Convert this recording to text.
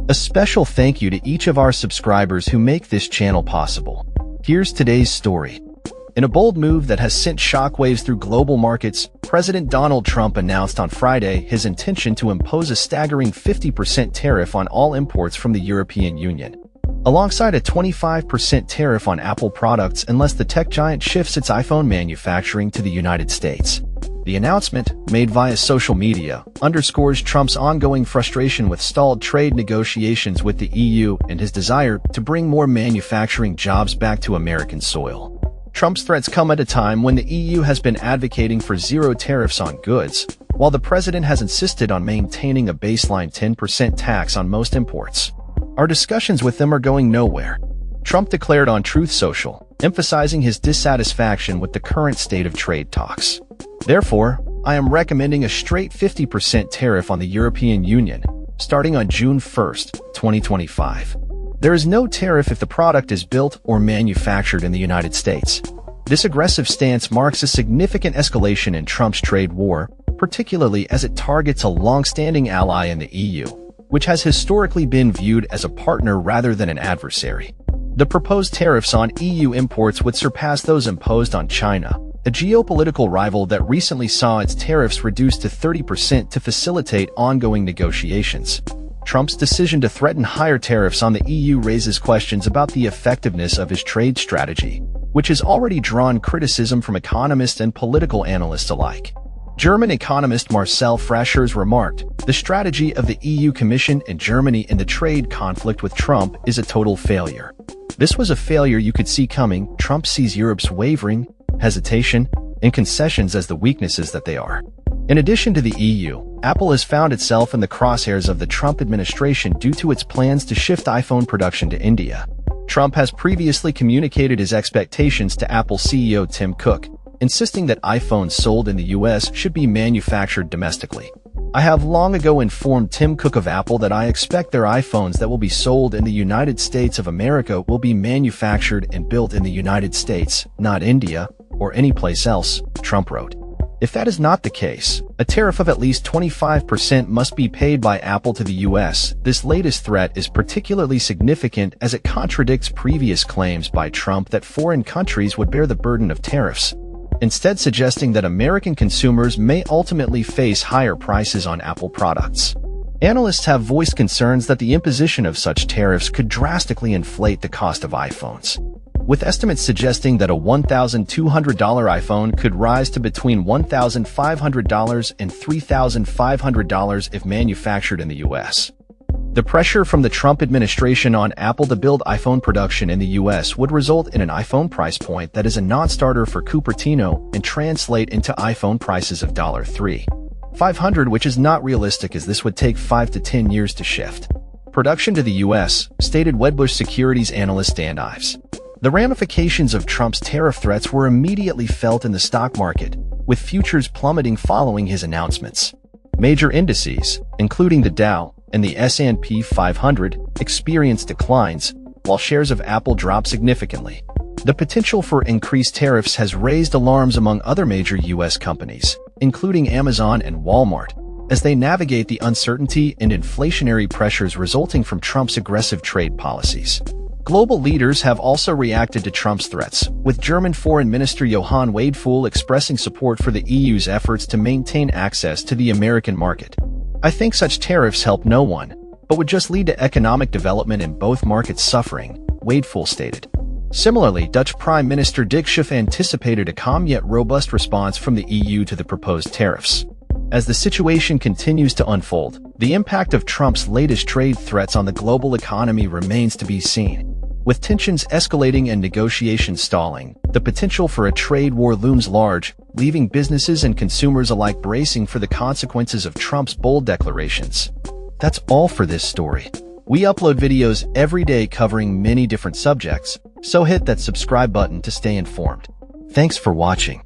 A special thank you to each of our subscribers who make this channel possible. Here's today's story. In a bold move that has sent shockwaves through global markets, President Donald Trump announced on Friday his intention to impose a staggering 50% tariff on all imports from the European Union, alongside a 25% tariff on Apple products unless the tech giant shifts its iPhone manufacturing to the United States. The announcement, made via social media, underscores Trump's ongoing frustration with stalled trade negotiations with the EU and his desire to bring more manufacturing jobs back to American soil. Trump's threats come at a time when the EU has been advocating for zero tariffs on goods, while the president has insisted on maintaining a baseline 10% tax on most imports. Our discussions with them are going nowhere, Trump declared on Truth Social, emphasizing his dissatisfaction with the current state of trade talks. Therefore, I am recommending a straight 50% tariff on the European Union, starting on June 1, 2025. There is no tariff if the product is built or manufactured in the United States. This aggressive stance marks a significant escalation in Trump's trade war, particularly as it targets a long-standing ally in the EU, which has historically been viewed as a partner rather than an adversary. The proposed tariffs on EU imports would surpass those imposed on China, a geopolitical rival that recently saw its tariffs reduced to 30% to facilitate ongoing negotiations. Trump's decision to threaten higher tariffs on the EU raises questions about the effectiveness of his trade strategy, which has already drawn criticism from economists and political analysts alike. German economist Marcel Fraschers remarked, "The strategy of the EU Commission and Germany in the trade conflict with Trump is a total failure." This was a failure you could see coming. Trump sees Europe's wavering, hesitation, and concessions as the weaknesses that they are. In addition to the EU, Apple has found itself in the crosshairs of the Trump administration due to its plans to shift iPhone production to India. Trump has previously communicated his expectations to Apple CEO Tim Cook, insisting that iPhones sold in the US should be manufactured domestically. I have long ago informed Tim Cook of Apple that I expect their iPhones that will be sold in the United States of America will be manufactured and built in the United States, not India, or any place else, Trump wrote. If that is not the case, a tariff of at least 25% must be paid by Apple to the US. This latest threat is particularly significant as it contradicts previous claims by Trump that foreign countries would bear the burden of tariffs, instead suggesting that American consumers may ultimately face higher prices on Apple products. Analysts have voiced concerns that the imposition of such tariffs could drastically inflate the cost of iPhones, with estimates suggesting that a $1,200 iPhone could rise to between $1,500 and $3,500 if manufactured in the US. The pressure from the Trump administration on Apple to build iPhone production in the US would result in an iPhone price point that is a non-starter for Cupertino and translate into iPhone prices of $3,500, which is not realistic as this would take 5 to 10 years to shift production to the US, stated Wedbush Securities analyst Dan Ives. The ramifications of Trump's tariff threats were immediately felt in the stock market, with futures plummeting following his announcements. Major indices, including the Dow and the S&P 500, experienced declines, while shares of Apple dropped significantly. The potential for increased tariffs has raised alarms among other major U.S. companies, including Amazon and Walmart, as they navigate the uncertainty and inflationary pressures resulting from Trump's aggressive trade policies. Global leaders have also reacted to Trump's threats, with German Foreign Minister Johann Wadephul expressing support for the EU's efforts to maintain access to the American market. "I think such tariffs help no one, but would just lead to economic development in both markets suffering," Wadephul stated. Similarly, Dutch Prime Minister Dick Schoof anticipated a calm yet robust response from the EU to the proposed tariffs. As the situation continues to unfold, the impact of Trump's latest trade threats on the global economy remains to be seen. With tensions escalating and negotiations stalling, the potential for a trade war looms large, leaving businesses and consumers alike bracing for the consequences of Trump's bold declarations. That's all for this story. We upload videos every day covering many different subjects, so hit that subscribe button to stay informed. Thanks for watching.